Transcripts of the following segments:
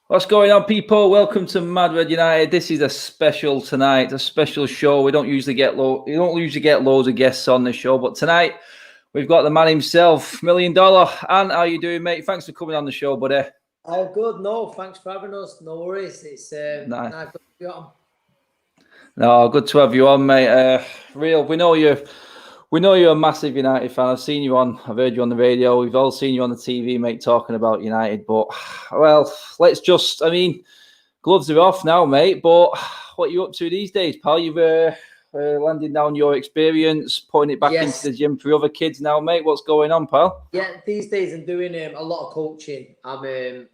What's going on, people? Welcome to Mad Red United. This is a special tonight, a special show. We don't usually get loads of guests on the show, but tonight we've got the man himself, $1 Million. And how you doing, mate? Thanks for coming on the show, buddy. Oh, good. No, thanks for having us. No worries. It's Nice. nice to be on. No, good to have you on, mate. We know you're a massive United fan. I've heard you on the radio. We've all seen you on the TV, mate, talking about United. But, well, gloves are off now, mate. But what are you up to these days, pal? You've landed down your experience, putting it back into the gym for other kids now, mate. What's going on, pal? Yeah, these days I'm doing a lot of coaching. I'm in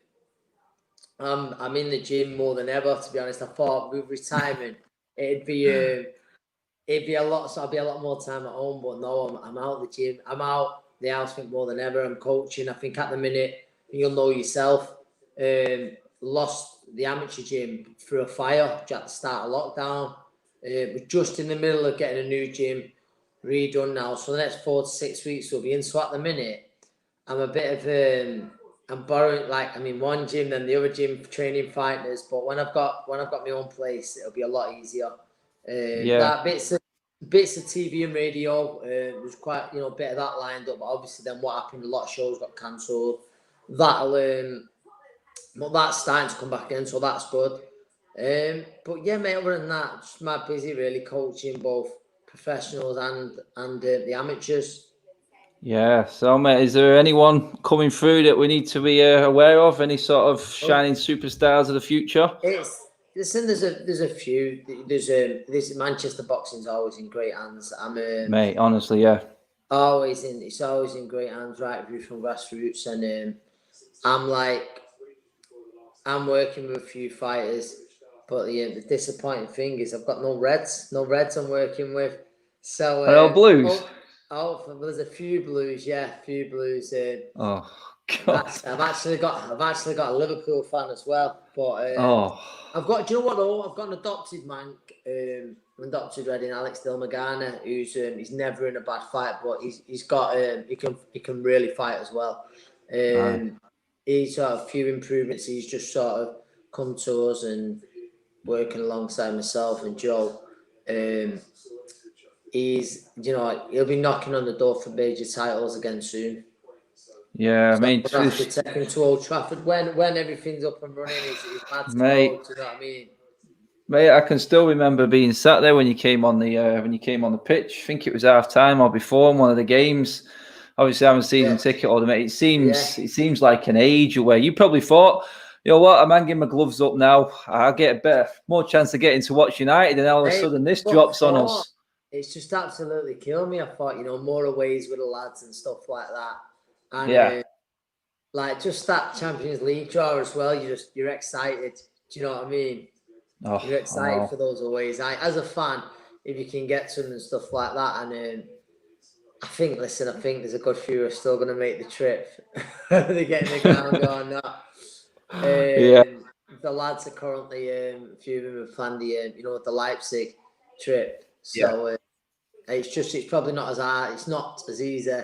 the gym more than ever. To be honest, I thought with retirement it'd be a lot. So I'd be a lot more time at home. But no, I'm out the gym. I'm out the house. I think more than ever. I'm coaching. I think at the minute you'll know yourself. Lost the amateur gym through a fire at the start of lockdown. We're just in the middle of getting a new gym redone now. So the next 4 to 6 weeks we'll be in. So at the minute, I'm a bit of I'm borrowing one gym, then the other gym for training fighters. But when I've got my own place, it'll be a lot easier. That bits of TV and radio. There's quite a bit of that lined up. But obviously, then what happened? A lot of shows got cancelled. But that's starting to come back in, so that's good. But yeah, mate. Other than that, just mad busy really coaching both professionals and the amateurs. Yeah. So, mate, is there anyone coming through that we need to be aware of? Any sort of shining superstars of the future? There's a few. There's Manchester boxing's always in great hands. Mate, honestly, yeah. It's always in great hands, right through from grassroots, and I'm working with a few fighters, but the disappointing thing is I've got no reds I'm working with. So Are they blues? There's a few blues, few blues. Oh God! I've actually got a Liverpool fan as well, but I've got. Do you know what though? I've got an adopted man, an adopted Reading, Alex Dilmagana, who's he's never in a bad fight, but he's got he can really fight as well. He's sort of a few improvements. He's just sort of come to us and working alongside myself and Joe. He'll be knocking on the door for major titles again soon. Yeah, so we'll have to take him to Old Trafford when everything's up and running. He's mad to mate. Go, do you know what I mean? Mate, I can still remember being sat there when you came on the pitch. I think it was half time or before in one of the games. Obviously, I'm a season ticket holder, mate. It seems like an age away. You probably thought, you know what, I'm hanging my gloves up now. I'll get more chance of getting to watch United, and all of a sudden this drops on us. It's just absolutely killed me. I thought, more aways with the lads and stuff like that. And just that Champions League draw as well. You're excited. Do you know what I mean? Oh, you're excited for those aways. As a fan, if you can get some and stuff like that, and I think there's a good few who are still going to make the trip. They're getting the ground going now. The lads are currently, a few of them have planned the Leipzig trip. So it's probably not as hard. It's not as easy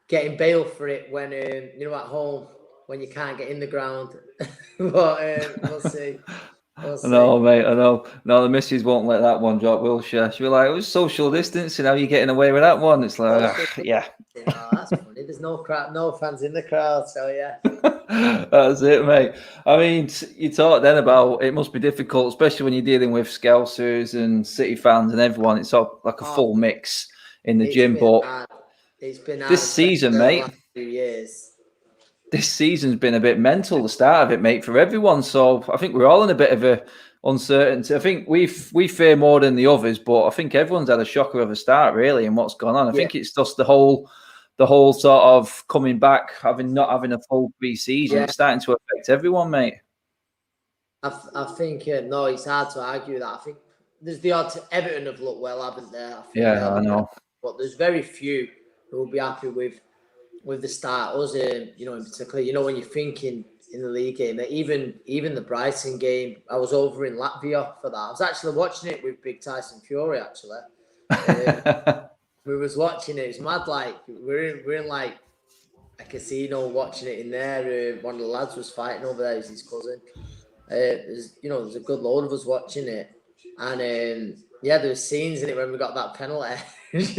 getting bail for it when at home when you can't get in the ground. But we'll see. No, mate, I know. No, the missus won't let that one drop, will she? She'll be like, it was social distancing. How are you getting away with that one? It's like, yeah. Oh, that's funny. There's no fans in the crowd, so yeah. That's it, mate. I mean, you talked then about it must be difficult, especially when you're dealing with Scousers and City fans and everyone. It's sort of like a full mix in the gym. But it's been this season, mate. Few years. This season's been a bit mental, the start of it, mate, for everyone. So I think we're all in a bit of a uncertainty. I think we fear more than the others, but I think everyone's had a shocker of a start, really, and what's gone on. I think it's just the whole sort of coming back, not having a full pre-season, it's starting to affect everyone, mate. I think no, it's hard to argue that. I think there's the odds Everton have looked well, haven't they? I know. But there's very few who will be happy with the start. Us, in particular, when you're thinking in the league game, that even the Brighton game, I was over in Latvia for that. I was actually watching it with Big Tyson Fury, actually. We was watching it. It's mad. Like we're in like a casino watching it in there. One of the lads was fighting over there. It was his cousin. There's a good load of us watching it, and there were scenes in it when we got that penalty.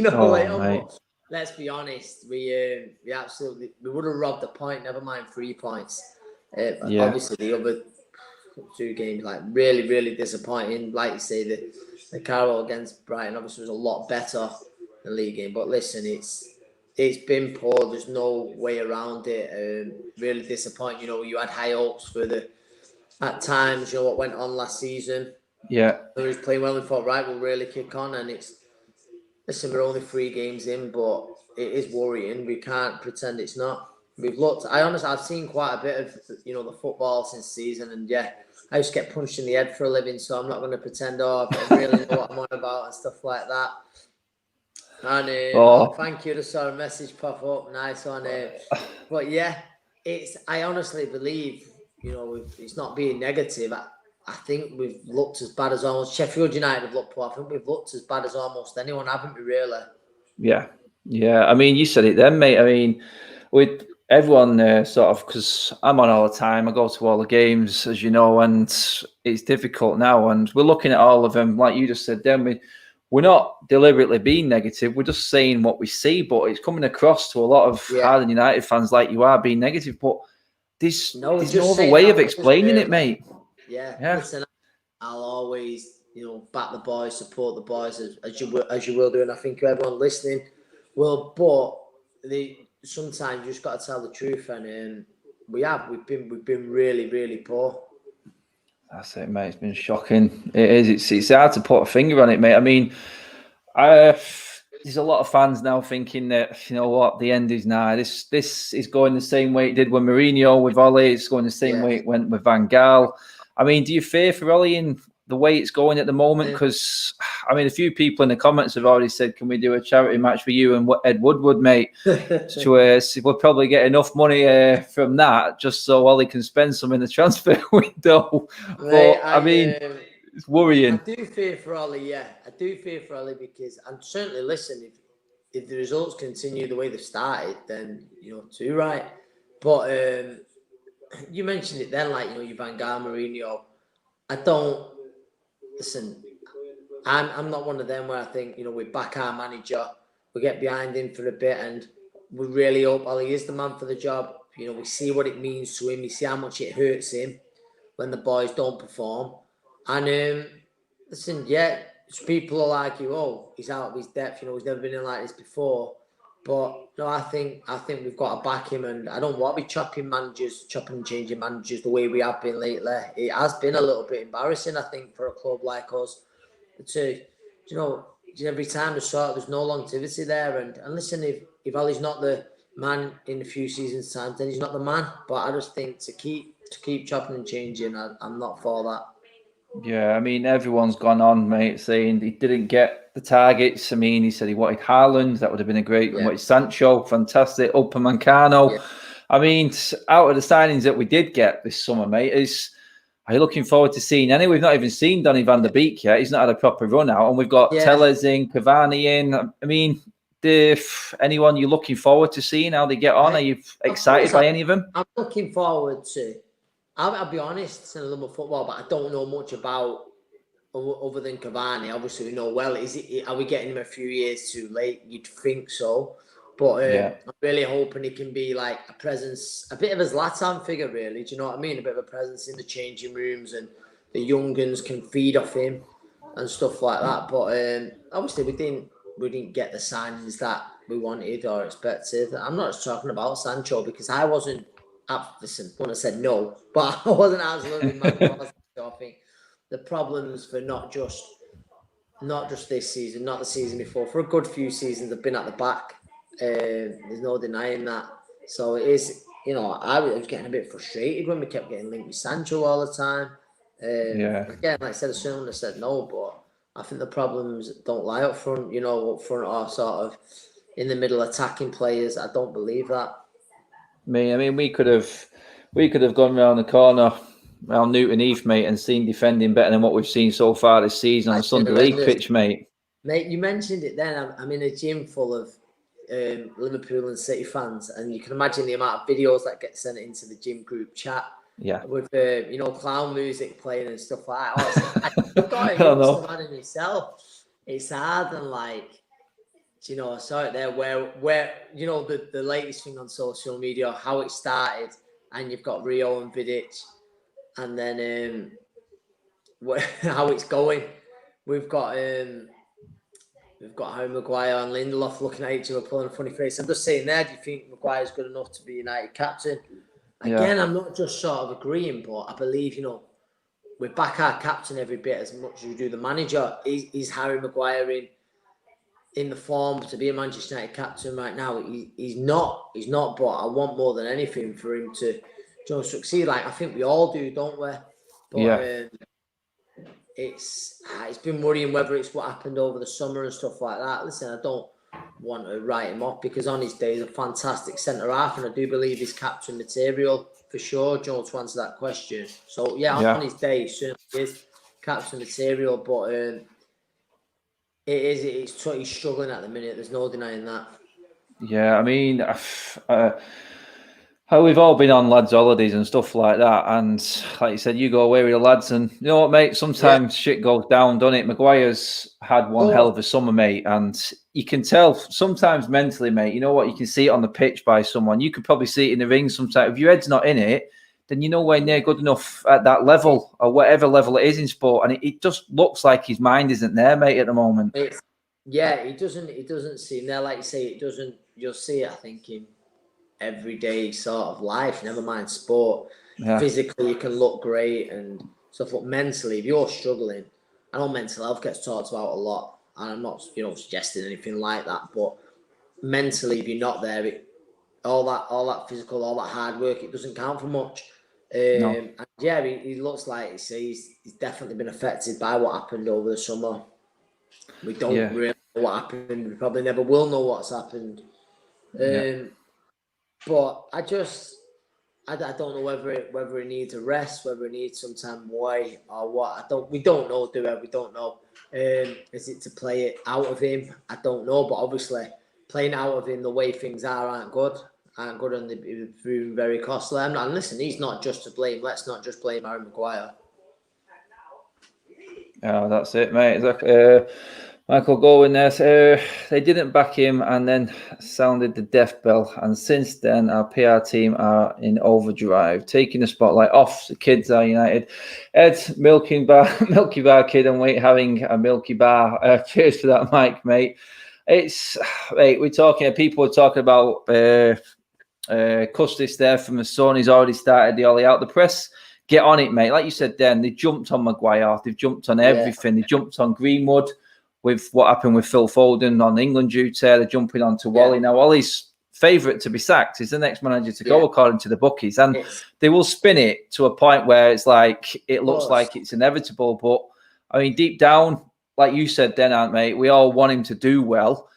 But let's be honest, we absolutely would have robbed a point. Never mind 3 points. Obviously, the other 2 games, like really, really disappointing. Like you say, the Carroll against Brighton obviously was a lot better than the league game. But listen, it's been poor. There's no way around it. Really disappointing. You had high hopes for at times. What went on last season. Yeah. He was playing well and thought, right, we'll really kick on. And listen, we're only 3 games in, but it is worrying. We can't pretend it's not. We've looked. I've seen quite a bit of the football since season, and I just get punched in the head for a living, so I'm not going to pretend I really know what I'm on about and stuff like that. And thank you. I saw a message pop up. Nice on it. But I honestly believe it's not being negative. I think we've looked as bad as almost Sheffield United have looked poor. I think we've looked as bad as almost anyone, haven't we? Really? Yeah. I mean, you said it then, mate. I mean, with everyone sort of, because I'm on all the time, I go to all the games, as you know, and it's difficult now. And we're looking at all of them, like you just said. Then we're not deliberately being negative. We're just saying what we see, but it's coming across to a lot of Harden United fans like you are being negative. But there's no other way of explaining it, mate. Yeah. Listen, I'll always, back the boys, support the boys as you will do, and I think everyone listening will. But sometimes you just got to tell the truth, and we've been really, really poor. That's it, mate. It's been shocking. It is. It's hard to put a finger on it, mate. I mean, there's a lot of fans now thinking that the end is now. This is going the same way it did with Mourinho, with Ole. It's going the same way it went with Van Gaal. I mean, do you fear for Ole in the way it's going at the moment? Because I mean, a few people in the comments have already said, "Can we do a charity match for you and Ed Woodward, mate?" We'll probably get enough money from that just so Ole can spend some in the transfer window. Mate, but I mean, it's worrying. I do fear for Ole, I do fear for Ole because, and certainly, listen, if the results continue the way they've started, then too right. But you mentioned it then, like you Van Gaal, Mourinho. I don't listen. I'm not one of them where I think we back our manager, we get behind him for a bit, and we really hope Ole is the man for the job. We see what it means to him. We see how much it hurts him when the boys don't perform. And listen, people are like he's out of his depth. He's never been in like this before. But no, I think we've got to back him, and I don't want to be chopping and changing managers the way we have been lately. It has been a little bit embarrassing, I think, for a club like us. Every time there's no longevity there. And listen, if Ali's not the man in a few seasons' time, then he's not the man. But I just think to keep chopping and changing, I'm not for that. Yeah, I mean, everyone's gone on, mate, saying he didn't get the targets. I mean, he said he wanted Haaland. That would have been a great one. Wanted Sancho, fantastic. Upamecano. I mean, out of the signings that we did get this summer, mate, are you looking forward to seeing any? We've not even seen Donny van der Beek yet. He's not had a proper run out. And we've got Telles in, Cavani in. I mean, anyone you're looking forward to seeing how they get on? Are you excited by any of them? I'm looking forward to... I'll be honest, I love football, but I don't know much about other than Cavani. Obviously, we know well. Are we getting him a few years too late? You'd think so. But I'm really hoping he can be like a presence, a bit of a Zlatan figure, really. Do you know what I mean? A bit of a presence in the changing rooms, and the young guns can feed off him and stuff like that. But obviously, we didn't get the signings that we wanted or expected. I'm not just talking about Sancho because I wasn't. Listen, when I said no, but I wasn't absolutely mad about Sancho. I think the problems for not just this season, not the season before, for a good few seasons, have been at the back. There's no denying that. So it is, I was getting a bit frustrated when we kept getting linked with Sancho all the time. Again, like I said, I certainly said no, but I think the problems don't lie up front. Up front are sort of in the middle attacking players. I don't believe that. I mean, we could have gone round the corner, around Newton Heath, mate, and seen defending better than what we've seen so far this season on the Sunday League pitch, mate. Mate, you mentioned it then. I'm in a gym full of Liverpool and City fans, and you can imagine the amount of videos that get sent into the gym group chat. Yeah. With clown music playing and stuff like that. I've got I it don't used know. to man myself. It's hard and I saw it there where the latest thing on social media, how it started, and you've got Rio and Vidic, and then how it's going. We've got Harry Maguire and Lindelof looking at each other, pulling a funny face. I'm just saying there, do you think Maguire's good enough to be United captain? Again, I'm not just sort of agreeing, but I believe, we back our captain every bit as much as we do the manager. Is Harry Maguire in the form to be a Manchester United captain right now? He's not, but I want more than anything for him to succeed. Like, I think we all do, don't we? But it's been worrying whether it's what happened over the summer and stuff like that. Listen, I don't want to write him off because on his day he's a fantastic centre half, and I do believe he's captain material for sure. Joe, to answer that question, so on his day he certainly is captain material, but he's struggling at the minute. There's no denying that. Yeah, I mean, we've all been on lads' holidays and stuff like that, and like you said, you go away with the lads, and you know what, mate? Sometimes shit goes down, doesn't it? Maguire's had one hell of a summer, mate, and you can tell sometimes mentally, mate. You know what? You can see it on the pitch by someone. You could probably see it in the ring sometimes. If your head's not in it, then you're nowhere near good enough at that level or whatever level it is in sport, and it just looks like his mind isn't there, mate, at the moment. He doesn't seem there. Like you say, it doesn't. You'll see it, I think, in everyday sort of life, never mind sport. Physically you can look great and stuff, but mentally if you're struggling, I know mental health gets talked about a lot, and I'm not suggesting anything like that, but mentally if you're not there, all that physical, all that hard work, it doesn't count for much. And he looks like he's definitely been affected by what happened over the summer. We don't really know what happened. We probably never will know what's happened. But I don't know whether he needs a rest, whether he needs some time away or what. We don't know, do we? We don't know. Is it to play it out of him? I don't know. But obviously, playing out of him the way things aren't good, and they've proven very costly. And listen, he's not just to blame. Let's not just blame Harry Maguire. Oh, that's it, mate. Michael Gowen there. They didn't back him and then sounded the death bell. And since then, our PR team are in overdrive, taking the spotlight off the kids are United. Ed, Milky Bar kid, and wait, having a Milky Bar. Cheers for that, Mike, mate. Mate, people were talking about Custis there from the Sun. He's already started the Ollie out. The press, get on it, mate. Like you said, then they jumped on Maguire. They've jumped on everything. They jumped on Greenwood. With what happened with Phil Foden on England duty, they're jumping on to Wally. Now, Wally's favourite to be sacked. He's the next manager to go, according to the bookies. And they will spin it to a point where it's like, it looks like it's inevitable. But, I mean, deep down, like you said then, Aunt Mate, we all want him to do well.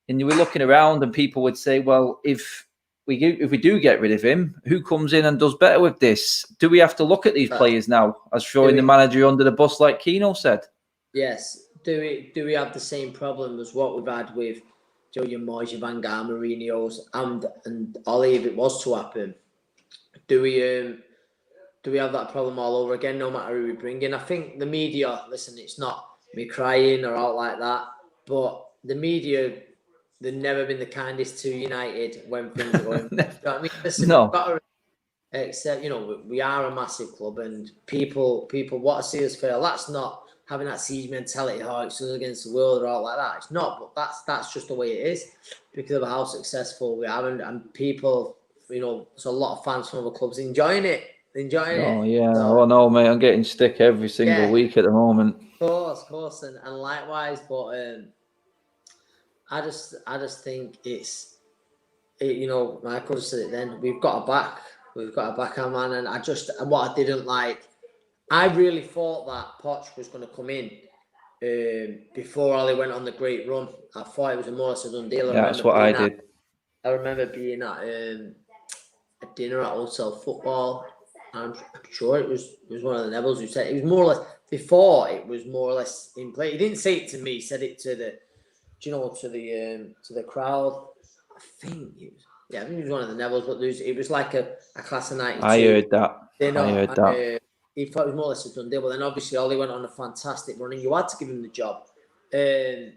And you were looking around and people would say, well, if we do get rid of him, who comes in and does better with this? Do we have to look at these players now as throwing the manager under the bus like Keno said? Yes. Do we have the same problem as what we've had with your Moyes, your Van Gaal, Mourinho's, and Ollie if it was to happen? Do we have that problem all over again, no matter who we bring in? I think the media, listen, it's not me crying or out like that, but the media, they've never been the kindest to United when things are going. You know what I mean? Listen, no. Except, we are a massive club, and people want to see us fail. That's not having that siege mentality, it's us against the world or all like that. It's not, but that's just the way it is because of how successful we are, and people, there's a lot of fans from other clubs enjoying it. Oh yeah, no, mate, I'm getting stick every single week at the moment. Of course, and likewise, but I just think Michael just said it then. We've got to back our man, and what I didn't like. I really thought that Poch was going to come in before Ollie went on the great run. I thought it was a more or less a done deal. That's what I did. I remember being at a dinner at Hotel Football. I'm sure it was one of the Neville's who said it was more or less before it was more or less in play. He didn't say it to me. He said it to the crowd. think it was, I think he was one of the Neville's, but it was like a class of '92. I heard that. He thought it was more or less a done deal, but then obviously Ollie went on a fantastic run, and you had to give him the job. I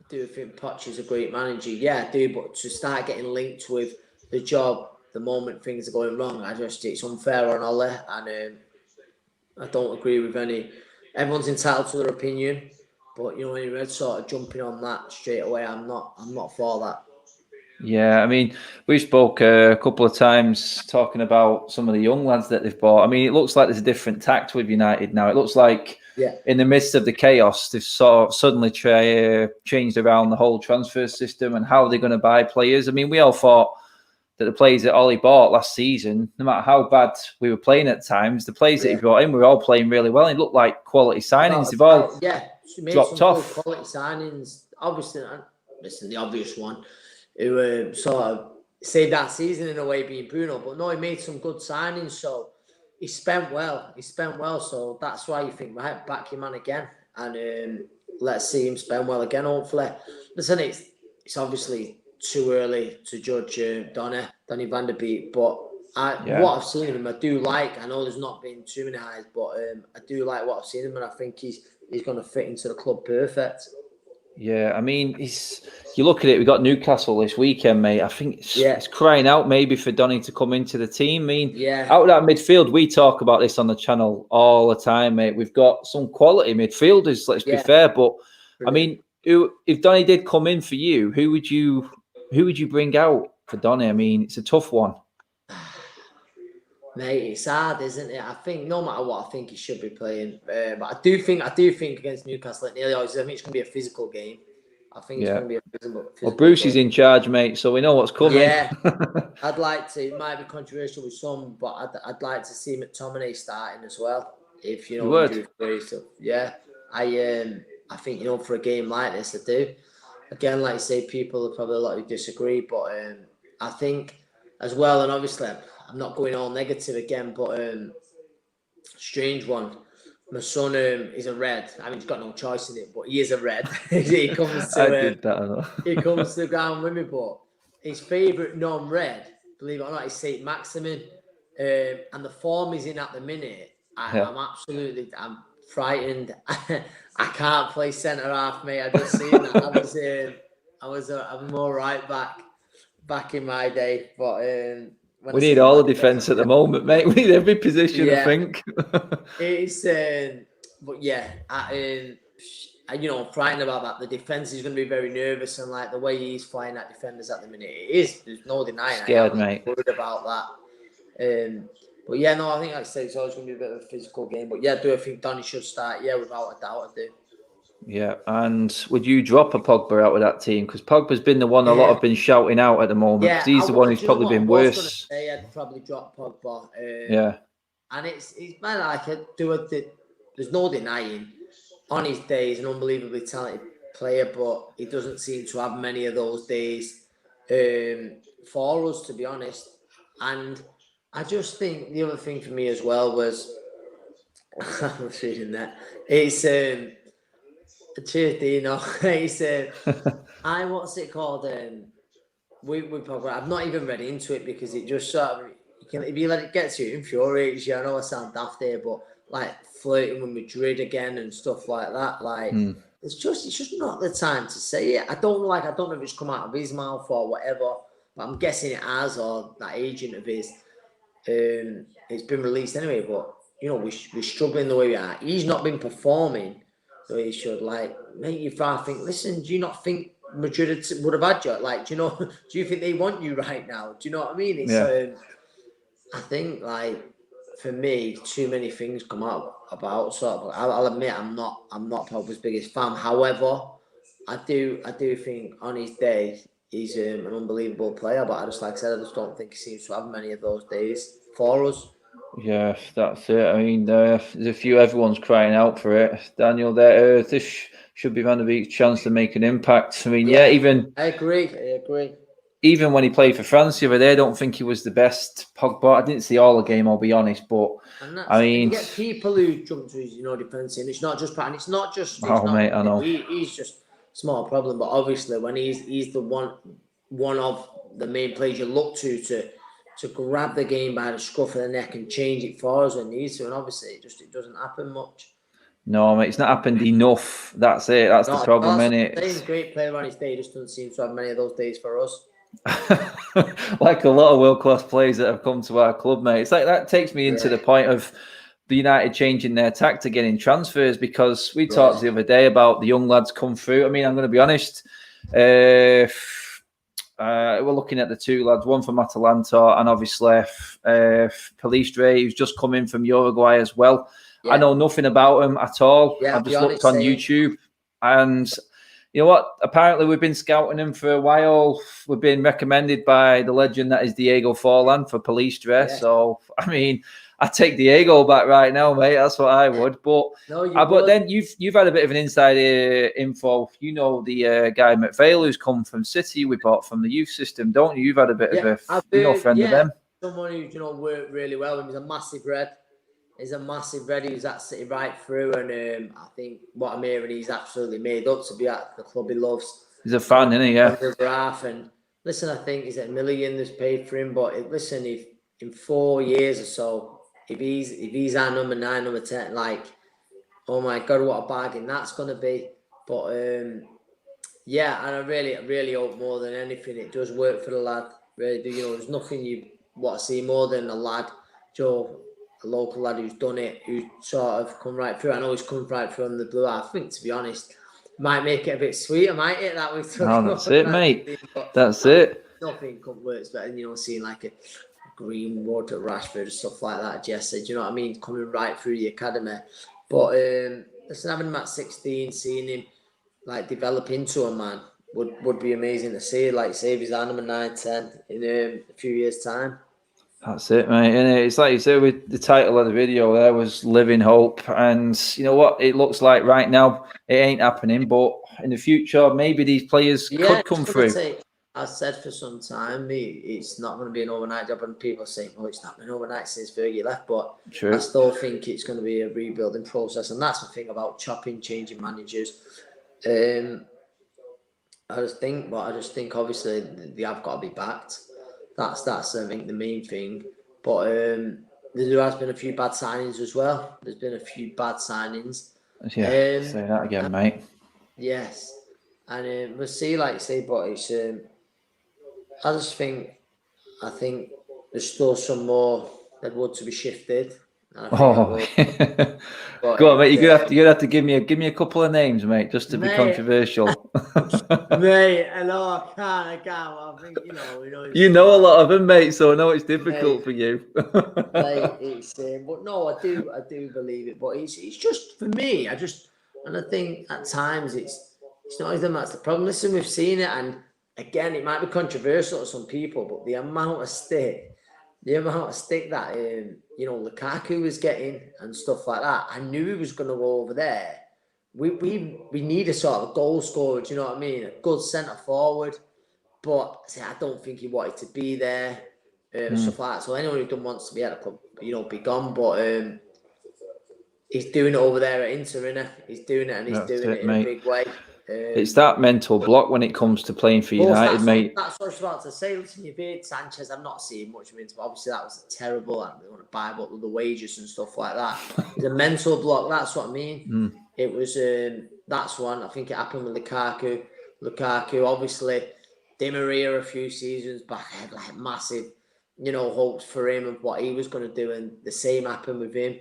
do think Poch is a great manager. Yeah, I do, but to start getting linked with the job the moment things are going wrong, it's unfair on Ollie, and I don't agree with any. Everyone's entitled to their opinion, but when you read sort of jumping on that straight away, I'm not for that. Yeah, I mean, we spoke a couple of times talking about some of the young lads that they've bought. I mean, it looks like there's a different tact with United now. It looks like in the midst of the chaos, they've sort of suddenly changed around the whole transfer system and how they're going to buy players. I mean, we all thought that the players that Ollie bought last season, no matter how bad we were playing at times, the players that he brought in were all playing really well. It looked like quality signings. They've all dropped off. Quality signings, obviously. Listen, the obvious one, who sort of saved that season in a way, being Bruno. But no, he made some good signings, so he spent well. So that's why you think, right, back your man again, and let's see him spend well again. Hopefully, listen, it's obviously too early to judge Donny van der Beek, but what I've seen of him, I do like. I know there's not been too many highs, but I do like what I've seen of him, and I think he's going to fit into the club perfect. Yeah, I mean, you look at it, we got Newcastle this weekend, mate. I think it's crying out maybe for Donny to come into the team. I mean, out of that midfield, we talk about this on the channel all the time, mate. We've got some quality midfielders, let's be fair. But, I mean, if Donny did come in for you, who would you bring out for Donny? I mean, it's a tough one. Mate, it's hard, isn't it? I think no matter what, I think he should be playing. But I do think against Newcastle, I think it's going to be a physical game. I think it's going to be a physical well, Bruce is in charge, mate, so we know what's coming. Yeah, I'd like to. It might be controversial with some, but I'd like to see McTominay starting as well. If you would. Yeah, I think for a game like this, I do. Again, like I say, people are probably a lot who disagree, but I think as well, and obviously I'm not going all negative again, but strange one. My son is a red. I mean, he's got no choice in it, but he is a red. He comes to he comes to the ground with me, but his favourite non-red, believe it or not, is Saint Maximin, and the form he's in at the minute. I'm frightened. I can't play centre half, mate. I just seen that. I'm more right back in my day, but. We need all the defence at the moment, mate. We need every position, I think. It's, but yeah, frightened about that. The defence is going to be very nervous, and like the way he's flying at defenders at the minute, it is. There's no denying. Scared, mate. Worried about that. But yeah, no, I think like I said, it's always going to be a bit of a physical game. But yeah, do I think Donny should start? Yeah, without a doubt, I do. Yeah, and would you drop a Pogba out of that team? Because Pogba's been the one a lot have been shouting out at the moment. Yeah, he's the one who's probably been worse. I'd probably drop Pogba. And it's man, there's no denying. On his day, he's an unbelievably talented player, but he doesn't seem to have many of those days for us, to be honest. And I just think the other thing for me as well was I was reading that. It's cheers, Dino. It's what's it called? We probably I've not even read into it because it just sort of if you let it get to you, it infuriates you. I know I sound daft here, but like flirting with Madrid again and stuff like that. Like it's just not the time to say it. I don't know if it's come out of his mouth or whatever, but I'm guessing it has, or that agent of his. It's been released anyway, but we're struggling the way we are. He's not been performing the way he should. Like, make you think, listen, do you not think Madrid would have had you? Like, do you think they want you right now? Do you know what I mean? It's, I think, like, for me, too many things come out about sort of. I'll admit I'm not Pogba's biggest fan. However, I do think on his day he's an unbelievable player. But I just don't think he seems to have many of those days for us. Yeah, that's it. I mean, there's a few. Everyone's crying out for it. Daniel, this should be Van der Beek's chance to make an impact. I mean, even I agree. Even when he played for France the other day, I don't think he was the best Pogba. I didn't see all the game, I'll be honest, but I mean, you get people who jump to his, defence, and it's not just Pat, and it's not just. Mate, I know he's just a small problem, but obviously when he's the one, one of the main players you look to grab the game by the scruff of the neck and change it for us when it needs to. And obviously, it doesn't happen much. No, mate, it's not happened enough. That's it. That's the problem, isn't it? He's a great player on his day. Just doesn't seem to have many of those days for us. Like a lot of world-class players that have come to our club, mate. It's like that takes me into the point of the United changing their tactic in transfers, because we talked the other day about the young lads come through. I mean, I'm going to be honest. We're looking at the two lads, one from Atalanta and obviously Palistre, who's just come in from Uruguay as well. Yeah. I know nothing about him at all. I've just looked on YouTube, and you know what? Apparently, we've been scouting him for a while. We've been recommended by the legend that is Diego Forlan for Palistre. Yeah. So, I mean, I take Diego back right now, mate. That's what I would. But but then you've had a bit of an inside info. You know the guy McVale who's come from City. We bought from the youth system, don't you? You've had a bit of a friend of them. Someone who worked really well. He's a massive red. He's a massive red. He was at City right through, and I think what I'm hearing, he's absolutely made up to be at the club he loves. He's a fan, isn't he? Yeah. And listen, I think he's $1 million that's paid for him. But listen, if in 4 years or so, if he's our number 9, number 10, like, oh my God, what a bargain that's gonna be. But and I really hope more than anything it does work for the lad. Really do. You know, there's nothing you want to see more than a lad, Joe. A local lad who's done it, who's sort of come right through. I know he's come right through on the blue. I think, to be honest, might make it a bit sweeter, might it? That we've talked that's it, mate. That's it. Nothing works better than, you know, seeing like a Greenwood at Rashford and stuff like that, Jesse. Do you know what I mean? Coming right through the academy. But listen, having him at 16, seeing him like develop into a man would be amazing to see. Like, say, if he's our number 9, 10 in a few years' time. That's it, mate. And it's like you said, with the title of the video there was Living Hope. And you know what? It looks like right now it ain't happening, but in the future, maybe these players could come through. I said for some time, it's not going to be an overnight job, and people say, well, it's not been overnight since Fergie left, but I still think it's going to be a rebuilding process. And that's the thing about changing managers. I just think obviously they have got to be backed. That's I think the main thing. But there has been a few bad signings as well. There's been a few bad signings. Yeah, say that again, mate. Yes, and we'll see, like you say, but it's. I think there's still some more that would to be shifted. Go on, mate. You're gonna have to give me a couple of names, mate, just to be controversial. Mate, I know I can't. I think you know a lot of them, mate. So I know it's difficult for you. Like, it's but no, I do believe it. But it's just for me. I think at times it's not even that's the problem. Listen, we've seen it, and again, it might be controversial to some people, but the amount of stick that Lukaku was getting and stuff like that, I knew he was going to go over there. We need a sort of goal scorer, do you know what I mean? A good centre forward, but I don't think he wanted to be there, stuff like that. So anyone who don't want to be at the club, be gone. But he's doing it over there at Inter, innit? He's doing it, and he's doing it in a big way. It's that mental block when it comes to playing for United, mate. That's what I was about to say. Listen, you've heard Sanchez. I'm not seeing much of him, but obviously that was terrible. And they want to buy up with the wages and stuff like that. It's a mental block. That's what I mean. It was. That's one. I think it happened with Lukaku. Lukaku, obviously, Di Maria a few seasons back had like massive, hopes for him and what he was going to do, and the same happened with him.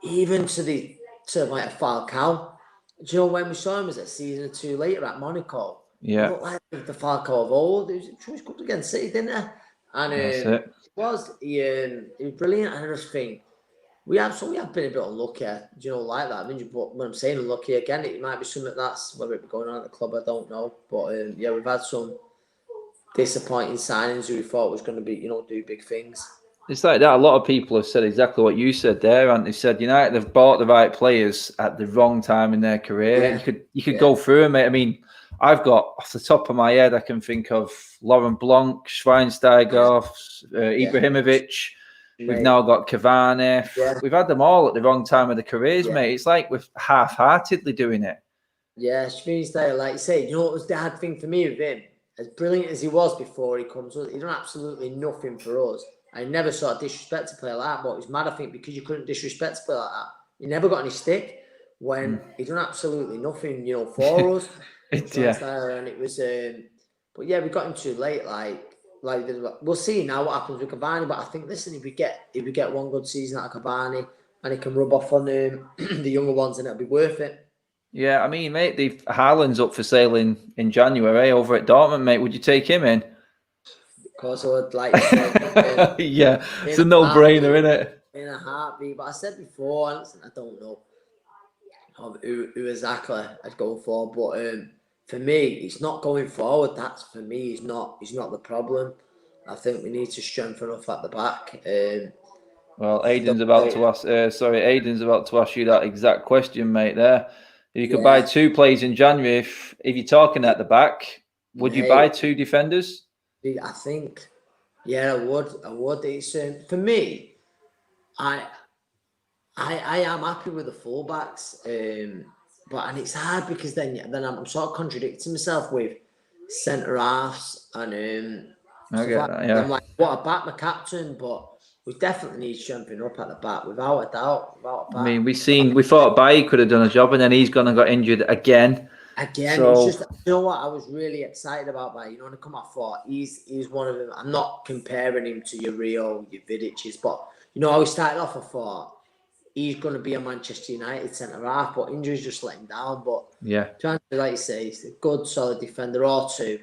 Even to like a Falcao. Do you know when we saw him was a season or two later at Monaco? Yeah. He looked like the Falcao of old. He was good against City, didn't he? And he was brilliant. And I just think we have been a bit unlucky, like that. I mean, but when I'm saying unlucky again, it might be something that's whether it be going on at the club, I don't know. But we've had some disappointing signings who we thought was going to be, do big things. It's like that. A lot of people have said exactly what you said there, and they said United have bought the right players at the wrong time in their career. Yeah. You could go through them, mate. I mean, I've got off the top of my head, I can think of Laurent Blanc, Schweinsteiger, Ibrahimovic. We've now got Cavani. Yeah. We've had them all at the wrong time of their careers, mate. It's like we're half-heartedly doing it. Yeah, Schweinsteiger, like you say, what was the hard thing for me with him? as brilliant as he was before he comes up, he done absolutely nothing for us. I never saw a disrespect to play like that, but it was mad, I think, because you couldn't disrespect to play like that. He never got any stick when he done absolutely nothing, for us. And it was, but yeah, we got him too late. Like we'll see now what happens with Cavani. But I think, listen, if we get one good season out of Cavani and he can rub off on the younger ones, then it'll be worth it. Yeah, I mean, mate, the Haaland's up for sale in January over at Dortmund, mate. Would you take him in? Of course, I would, like you said. Yeah, it's a no-brainer, isn't it? In a heartbeat. But I said before, listen, I don't know who exactly I'd go for, but for me, it's not going forward. That's, for me, is not the problem. I think we need to strengthen up at the back. Well, Aidan's about to ask you that exact question, mate. There, if you could buy 2 players in January, if you're talking at the back, would you buy 2 defenders? I think, I would. It's for me. I am happy with the fullbacks, and it's hard because then I'm sort of contradicting myself with centre halves and I get that, yeah. I'm like, what about my captain? But we definitely need strengthening up at the back, without a doubt. I mean, we thought Bailly could have done a job, and then he's gone and got injured again. So, it's just, you know what I was really excited about Bailly. When I come off, I thought he's one of them. I'm not comparing him to your Rio, your Vidic's, but how he started off, I thought he's going to be a Manchester United centre half, but injuries just let him down. But trying to, like you say, he's a good, solid defender or 2.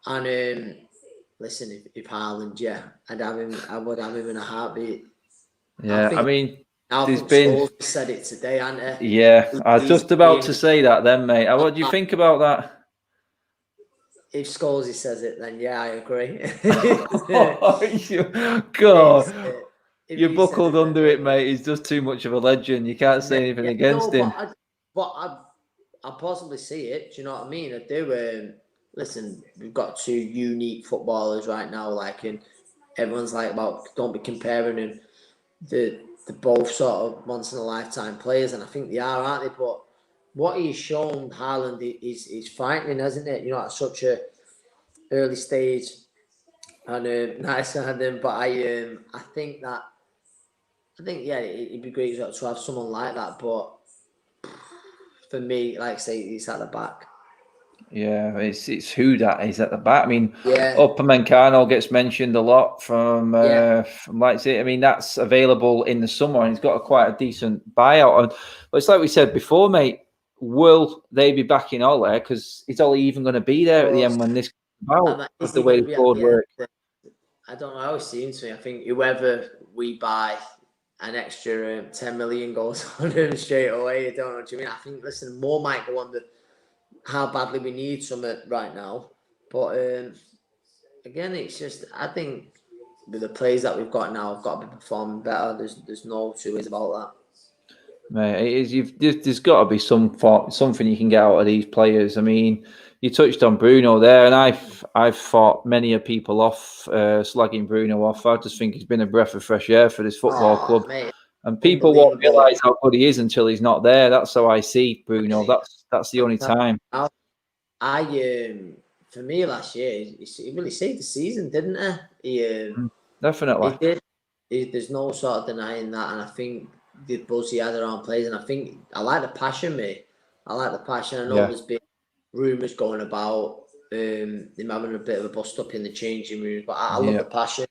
And listen, if Haaland, I would have him in a heartbeat. Yeah, I mean, there's been said it today, hasn't he? Yeah, I was just about to say that then, mate. What do you think about that? If Scholesy says it, then I agree. God. You're buckled under it, mate. He's just too much of a legend. You can't say anything against him. But I possibly see it. Do you know what I mean? I do. Listen, we've got 2 unique footballers right now. And everyone's like, don't be comparing them. They're both sort of once in a lifetime players, and I think they are, aren't they? But what he's shown, Haaland, is frightening, hasn't it? At such a early stage, and nice to have him. But I think it'd be great to have someone like that. But for me, like I say, he's at the back. Yeah, it's who that is at the back. I mean, Upamecano gets mentioned a lot from Leipzig. I mean, that's available in the summer, and he's got quite a decent buyout. But it's like we said before, mate. Will they be backing Ole? Because is Ole even going to be there at the end when this comes out? With the way the board works. I don't know. I always seem to me. I think whoever we buy an extra 10 million goes on him straight away. I don't know what you mean. I think, listen, more might go on how badly we need something right now. But again, it's just, I think with the players that we've got now, have got to be performing better. There's no 2 ways about that. Mate, there's got to be something you can get out of these players. I mean, you touched on Bruno there, and I've fought many of people off, slagging Bruno off. I just think he's been a breath of fresh air for this football club. Mate, and people won't realise how good he is until he's not there. That's how I see Bruno. That's the only time. For me last year, he really saved the season, didn't he? Definitely. He did. There's no sort of denying that, and I think the buzz he had around players, and I like the passion, mate. I like the passion. I know there's been rumours going about him having a bit of a bust up in the changing room, but I love the passion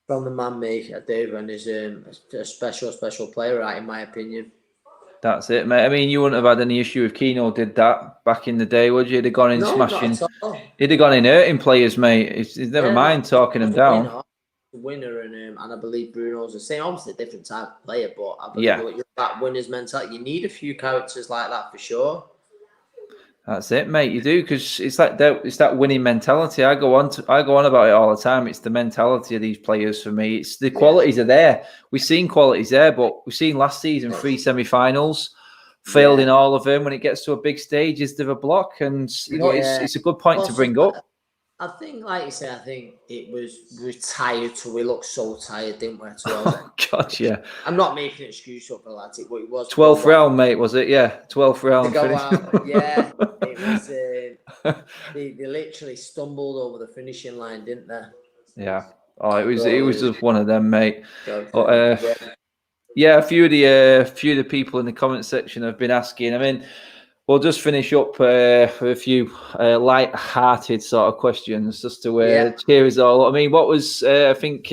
from the man, mate. I do, and he's a special player, right, in my opinion. That's it, mate. I mean, you wouldn't have had any issue if Keno did that back in the day, would you? He'd have gone in smashing. He'd have gone in hurting players, mate. He's never mind talking them down. Winner, and I believe Bruno's the same. Obviously, a different type of player, but I believe that winner's mentality. You need a few characters like that for sure. That's it, mate. You do, because it's that winning mentality. I go on about it all the time. It's the mentality of these players for me. It's the qualities are there. We've seen qualities there, but we've seen last season 3 semi-finals, failed in all of them. When it gets to a big stage, is there a block? And it's a good point to bring up. I think, like you say, I think it was retired till we looked so tired, didn't we? Oh, God, yeah. I'm not making an excuse up for that. But it was 12th round, mate, was it? Yeah, 12th round. To go out, yeah. It was. They literally stumbled over the finishing line, didn't they? Yeah. Oh, it was just one of them, mate. Yeah. Yeah, a few of the people in the comment section have been asking. I mean, we'll just finish up with a few light-hearted sort of questions just to cheer us all. I mean, what was I think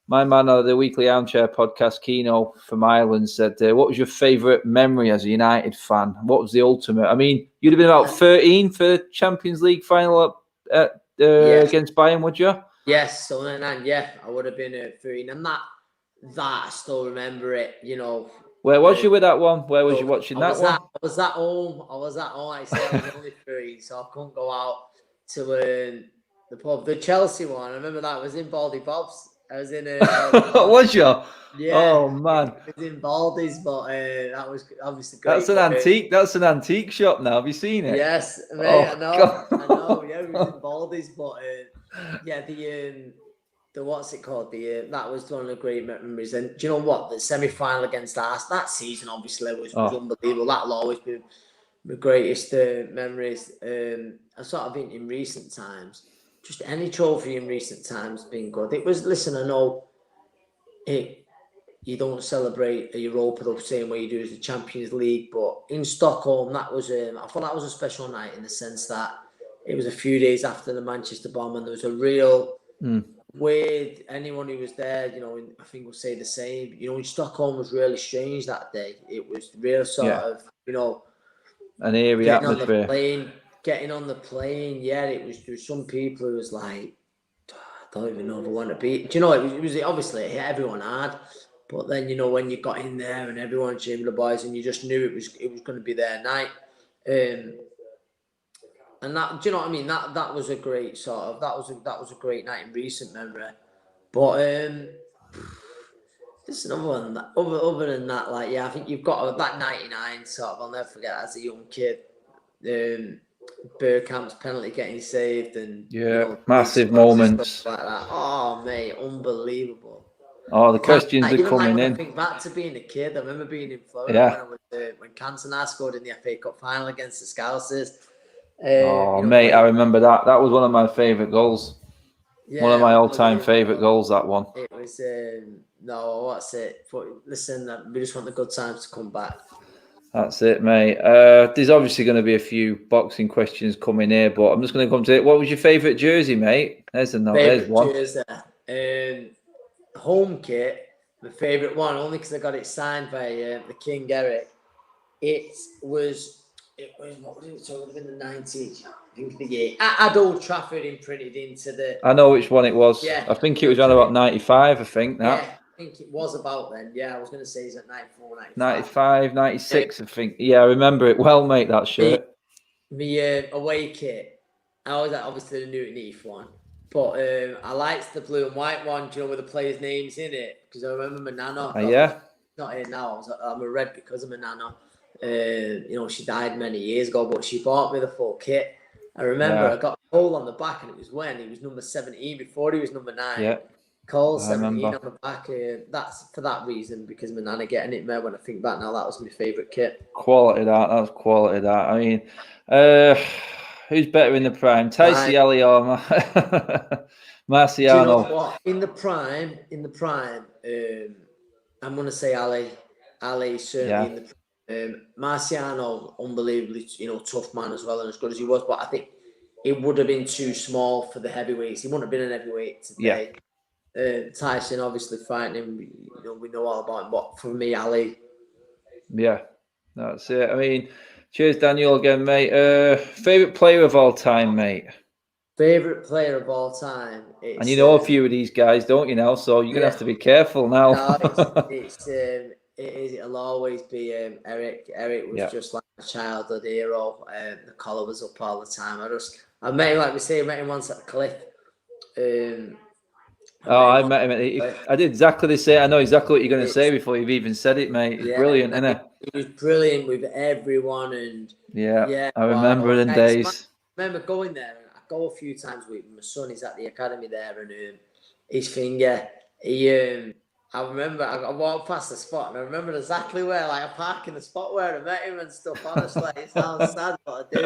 my man of the Weekly Armchair podcast, Keno from Ireland, said, "What was your favourite memory as a United fan? What was the ultimate?" I mean, you'd have been about 13 for the Champions League final against Bayern, would you? Yes, so then, yeah, I would have been at 13, and that I still remember it. You know, where was you with that one? Where was you watching that one? I was at home. Like I said, I was only 3, so I couldn't go out to the pub. The Chelsea one, I remember that was in Baldy Bob's. I was in was you? Yeah. Oh man, it was in Baldy's, but that was obviously great. That's an antique. That's an antique shop now. Have you seen it? Yes, mate. I know. Yeah, it was in Baldy's, but yeah, the what's it called? That was one of the great memories. And do you know what? The semi-final against us that season obviously was unbelievable. That'll always be the greatest memories. I sort of think in recent times, just any trophy in recent times has been good. It was. Listen, I know you don't celebrate a Europa the same way you do as the Champions League, but in Stockholm, that was I thought that was a special night in the sense that it was a few days after the Manchester bomb, and there was a real weird. Anyone who was there, you know, I think will say the same. You know, in Stockholm was really strange that day. It was real sort of, you know, an eerie atmosphere. Getting on the plane, yeah, there was some people who was like, I don't even know if I want to be. Do you know, it was obviously everyone had. But then, you know, when you got in there and everyone cheering the boys, and you just knew it was going to be their night, and that, do you know what I mean? That was a great sort of that was a great night in recent memory. But there's another one that, other than that, like I think you've got that 99 sort of. I'll never forget as a young kid, Bergkamp's penalty getting saved, and massive moments like that. Oh mate, unbelievable. Oh, the questions are coming in. I think back to being a kid. I remember being in Florida when Cantona scored in the FA Cup final against the Scousers. Mate, I remember that. That was one of my favourite goals. One of my all-time favourite goals, that one. It was, what's it? But listen, we just want the good times to come back. That's it, mate. There's obviously going to be a few boxing questions coming here, but I'm just going to come to it. What was your favourite jersey, mate? There's one. Jersey. Home kit, my favourite one, only because I got it signed by the King Eric. It was what was it? So it would have been the 90s. I think the year. At Old Trafford imprinted into the. I know which one it was. Yeah. I think it was on about 95. I think that. Yeah, I think it was about then. Yeah, I was going to say it's at 94, 95. 95, 96. I think. Yeah, I remember it well, mate. That shirt. The away kit. I was obviously the Newton Heath one. But I liked the blue and white one, do you know, with the players' names in it? Because I remember my nana. Not here now. I'm a red because of my nana. You know, she died many years ago, but she bought me the full kit. I remember I got a hole on the back, and it was when he was number 17 before he was number 9. Yeah. Cole 17 on the back. That's for that reason, because my nana getting it, man. When I think back now, that was my favourite kit. Quality that. That was quality that. I mean, who's better in the prime, Tyson Ali or Marciano? Do you know what? In the prime, I'm going to say Ali. Ali certainly in the prime. Marciano, unbelievably, tough man as well, and as good as he was. But I think it would have been too small for the heavyweights. He wouldn't have been an heavyweight today. Yeah. Tyson, obviously, fighting him. We know all about him. But for me, Ali. Yeah, that's it. I mean. Cheers, Daniel, again, mate. Favourite player of all time, mate? Favourite player of all time? And you know a few of these guys, don't you now? So you're going to have to be careful now. No, it'll always be Eric. Eric was just like a childhood hero. The collar was up all the time. I met him, like we say, I met him once at the cliff. I met him. I did exactly the same. I know exactly what you're going to say before you've even said it, mate. It's brilliant, isn't it? He was brilliant with everyone, and I remember the days. I remember going there, and I go a few times with my son. He's at the academy there, and his finger. I remember I walked past the spot, and I remember exactly where, like, I parked in the spot where I met him and stuff. Honestly, it sounds sad, but I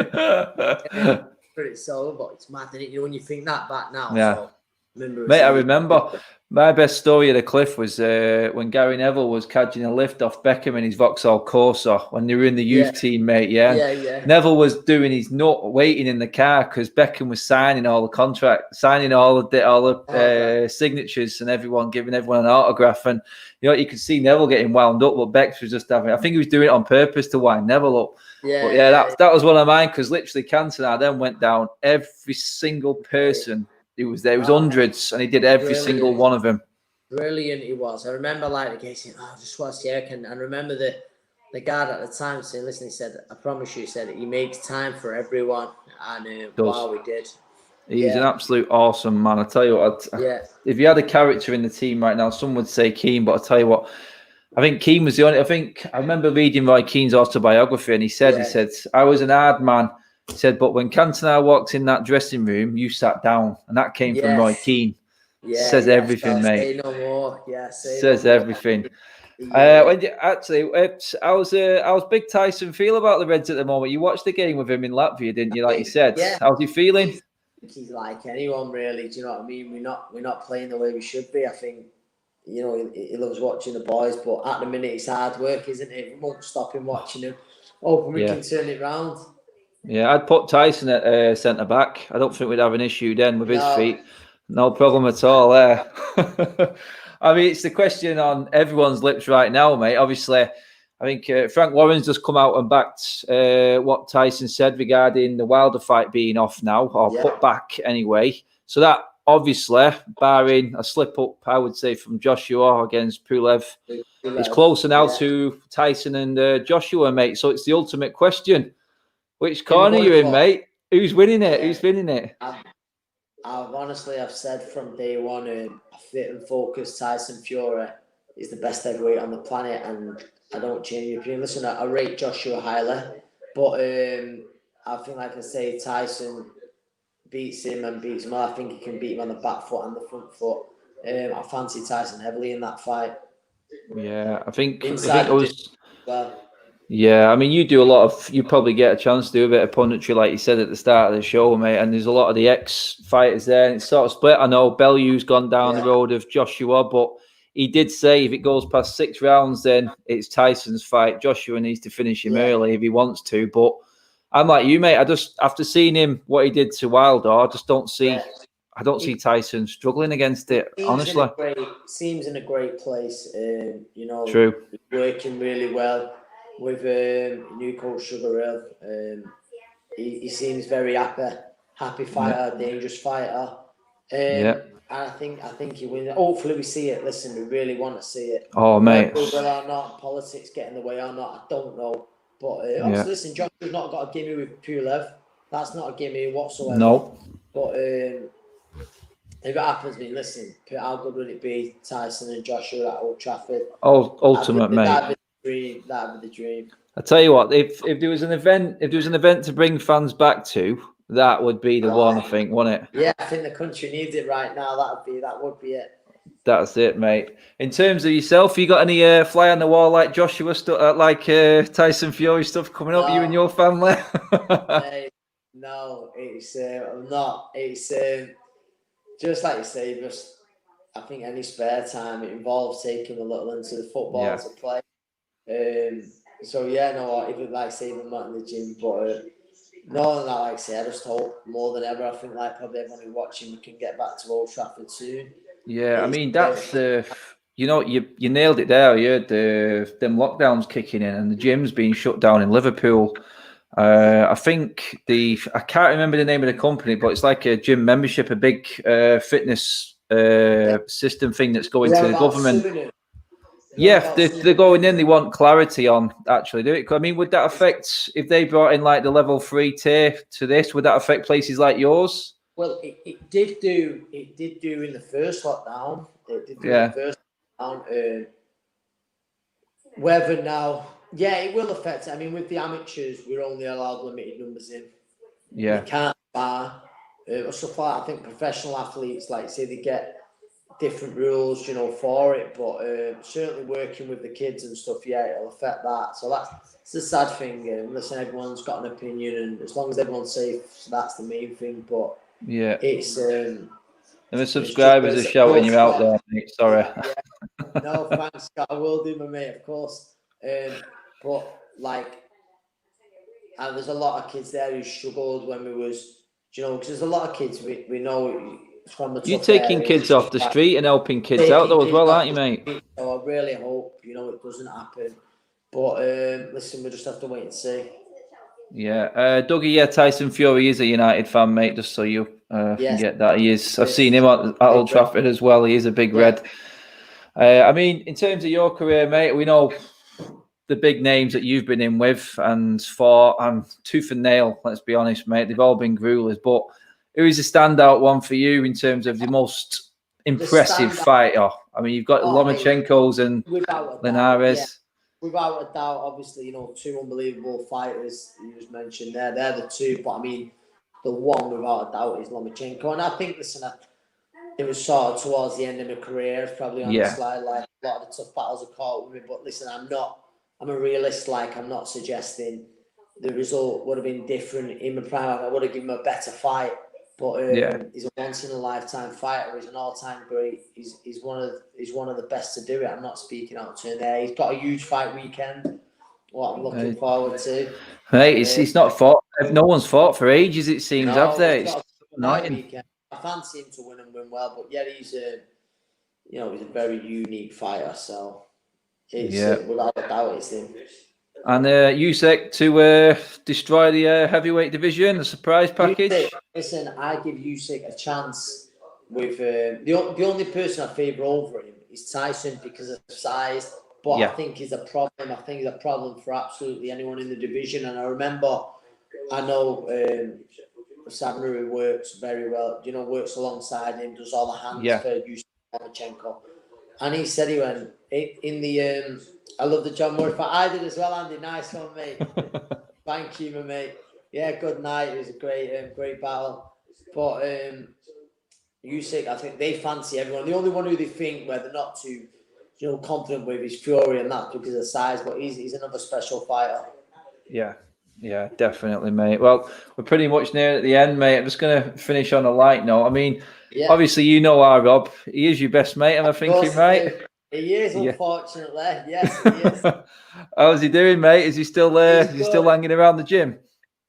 do. pretty so, but it's mad, isn't it? You know, when you think that back now. Yeah. So, Mate, I remember my best story of the cliff was when Gary Neville was catching a lift off Beckham in his Vauxhall Corsa when they were in the youth team, mate. Yeah. Neville was doing his nut, waiting in the car because Beckham was signing all the signatures and giving everyone an autograph. And you could see Neville getting wound up, but Bex was just having. I think he was doing it on purpose to wind Neville up. That was one of mine because literally Cantona then went down every single person. He was there. It was hundreds, and he did every single one of them. Brilliant, he was. I remember like the guy saying, just watch the air. And I remember the guard at the time saying, listen, he said, I promise you, he said, he makes time for everyone. And wow, we did. He's an absolute awesome man. I tell you what, if you had a character in the team right now, some would say Keane, but I tell you what, I think Keane was the only. I remember reading Roy Keane's autobiography, and he said, I was an hard man. He said, but when Cantona walked in that dressing room, you sat down. And that came from Roy Keane. Says everything, mate. Say no more. Says everything. I was big Tyson feel about the Reds at the moment. You watched the game with him in Latvia, didn't you? Like you said. Yeah. How's he feeling? He's like anyone, really. Do you know what I mean? We're not playing the way we should be. I think, he loves watching the boys, but at the minute it's hard work, isn't it? We won't stop him watching him. Hoping we can turn it round. Yeah, I'd put Tyson at centre back. I don't think we'd have an issue then with his feet. No problem at all there. I mean, it's the question on everyone's lips right now, mate. Obviously, I think Frank Warren's just come out and backed what Tyson said regarding the Wilder fight being off now, or put back anyway. So that, obviously, barring a slip-up, I would say, from Joshua against Pulev, is closer now to Tyson and Joshua, mate. So it's the ultimate question. Which corner you're in, mate? Who's winning it? Who's winning it? I've said from day one, a fit and focused Tyson Fury is the best heavyweight on the planet, and I don't change my opinion. Listen, I rate Joshua highly, but I think, like I say, Tyson beats him. I think he can beat him on the back foot and the front foot. I fancy Tyson heavily in that fight. Yeah, I think it was. Yeah, I mean, you probably get a chance to do a bit of punditry, like you said at the start of the show, mate, and there's a lot of the ex-fighters there, and it's sort of split. I know Bellew's gone down the road of Joshua, but he did say if it goes past 6 rounds, then it's Tyson's fight. Joshua needs to finish him early if he wants to, but I'm like you, mate. I just, after seeing him, what he did to Wilder, I just don't see... I don't see Tyson struggling against it, honestly. Seems in a great place, True. Working really well with new coach Sugar Hill. He seems very happy fighter, dangerous fighter. And I think he wins. Hopefully we see it. Listen, we really want to see it. Oh, mate. Whether or not politics get in the way or not, I don't know. But obviously, listen, Joshua's not got a gimme with Pulev. That's not a gimme whatsoever. No. But if it happens, listen, how good would it be, Tyson and Joshua at Old Trafford? Oh, ultimate, mate. That'd be the dream. I tell you what, if there was an event, to bring fans back to, that would be the one, I think, wouldn't it? Yeah, I think the country needs it right now. That would be it. That's it, mate. In terms of yourself, you got any fly on the wall like Joshua stuff, like Tyson Fury stuff coming up? You and your family? No, it's I'm not. It's just like you say. I think any spare time it involves taking a little into the football to play. Even like say I'm not in the gym, but no, like I say, I just hope more than ever. I think like probably everyone who's watching, we can get back to Old Trafford soon. Yeah, I mean that's you nailed it there. You had them lockdowns kicking in and the gyms being shut down in Liverpool. I think I can't remember the name of the company, but it's like a gym membership, a big fitness system thing that's going to the government. Yeah, they're going in. They want clarity on actually do it. I mean, would that affect if they brought in like the level 3 tier to this? Would that affect places like yours? Well, it did do in the first lockdown. It did do in the first lockdown. Whether now, it will affect it. I mean, with the amateurs, we're only allowed limited numbers in. Yeah, we can't bar stuff like that. I think professional athletes, like say, they get different rules, you know, for it. But certainly working with the kids and stuff, yeah, it'll affect that. So that's the sad thing. Listen, everyone's got an opinion, and as long as everyone's safe, so that's the main thing. But yeah, it's and the subscribers are shouting you out there, mate. Sorry. Yeah. No, thanks, Scott. I will do, my mate, of course. But like, there's a lot of kids there who struggled when we was, you know, because there's a lot of kids we know from the. You're taking kids off the street and helping kids out though as well, aren't you, mate? So I really hope, you know, it doesn't happen. But listen, we just have to wait and see. Yeah, Dougie. Yeah, Tyson Fury is a United fan, mate. Just so you can get that, he is. I've seen him at Old Trafford as well. He is a big red. I mean, in terms of your career, mate, we know the big names that you've been in with and fought, and tooth and nail. Let's be honest, mate. They've all been gruelers, but who is a standout one for you in terms of the most impressive fighter? I mean, you've got Lomachenko's and Linares. Without a doubt, obviously, you know, two unbelievable fighters you just mentioned there. They're the two, but I mean, the one without a doubt is Lomachenko. And I think, listen, it was sort of towards the end of my career. It's probably on the slide, like a lot of the tough battles have caught with me. But listen, I'm a realist. Like, I'm not suggesting the result would have been different in my prime. I would have given him a better fight. But he's a once in a lifetime fighter. He's an all time great. He's one of the best to do it. I'm not speaking out to him there. He's got a huge fight weekend. What I'm looking forward to. Hey, he's not fought. No one's fought for ages. It seems, have they? It's weekend. I fancy him to win and win well. But yeah, he's a very unique fighter. So it's without a doubt, it's him. And Usyk to destroy the heavyweight division, a surprise package. Usyk, listen, I give Usyk a chance with the only person I favour over him is Tyson because of size. But I think he's a problem. I think he's a problem for absolutely anyone in the division. And I know Sabner works very well. You know, works alongside him, does all the hands for Usyk Lomachenko. And he said he went in the. I love the John Murray fight. I did as well, Andy. Nice one, mate. Thank you, my mate. Yeah, good night. It was a great battle. But Usyk, I think they fancy everyone. The only one who they think where they're not too, you know, confident with is Fury, and that's because of size. But he's another special fighter. Yeah, definitely, mate. Well, we're pretty much near at the end, mate. I'm just going to finish on a light note. I mean, obviously, you know our Rob. He is your best mate, am I thinking, right? He is, unfortunately. Yes, he is. How's he doing, mate? Is he still there? Is he still hanging around the gym?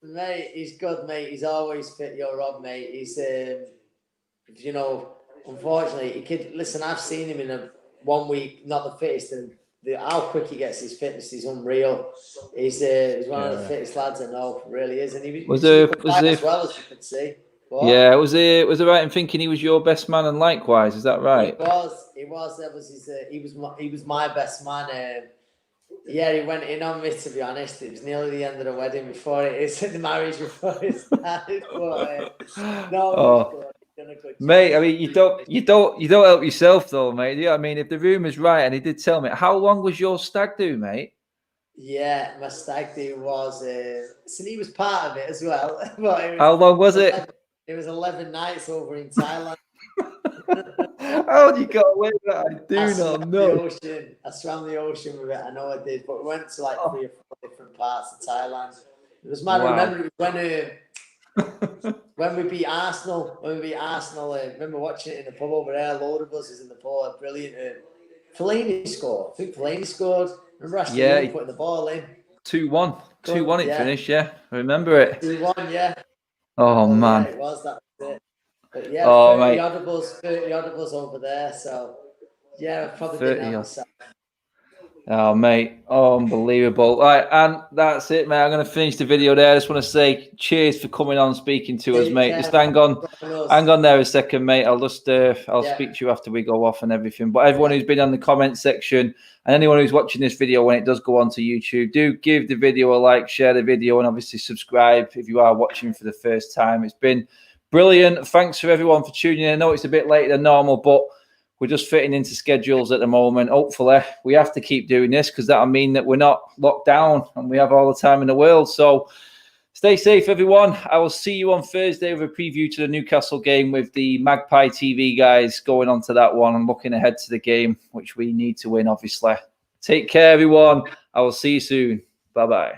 Mate, he's good, mate. He's always fit, your Rob, mate. He's, you know, unfortunately, he could listen. I've seen him in a 1 week, not the fittest, and how quick he gets his fitness is unreal. He's one of the fittest lads I know, really is, and he was as well as you could see. What? Yeah, was it right in thinking he was your best man, and likewise, is that right? He was. That was his. He was my best man. Yeah, he went in on me. To be honest, it was nearly the end of the wedding before the marriage before it started. But, mate, I mean, you don't help yourself though, mate. Yeah, I mean, if the rumor's right, and he did tell me, how long was your stag do, mate? Yeah, my stag do was. So he was part of it as well. How long was it? It was 11 nights over in Thailand. How did you get away with that? I do not know. I swam the ocean with it. I know I did, but we went to like 3 or 4 different parts of Thailand. It was mad. Wow. I remember when we beat Arsenal. I remember watching it in the pub over there. A load of us is in the pub. Brilliant. Fellaini scored. I think Fellaini scored. Remember Ashley putting the ball in. 2-1. 2-1 it finished. Yeah, I remember it. 2-1. Yeah. Oh man. Yeah, it was that. But yeah, 30 odd of us over there. So yeah, probably 30 Oh mate, unbelievable. All right, and that's it, mate. I'm going to finish the video there. I just want to say cheers for coming on, speaking to us, mate. Just hang on there a second, mate. I'll speak to you after we go off and everything. But everyone who's been on the comment section and anyone who's watching this video when it does go onto YouTube, do give the video a like, share the video, and obviously subscribe if you are watching for the first time. It's been brilliant. Thanks for everyone for tuning in. I know it's a bit later than normal, but we're just fitting into schedules at the moment. Hopefully, we have to keep doing this because that'll mean that we're not locked down and we have all the time in the world. So Stay safe, everyone. I will see you on Thursday with a preview to the Newcastle game with the Magpie TV guys going on to that one and looking ahead to the game, which we need to win, obviously. Take care, everyone. I will see you soon. Bye-bye.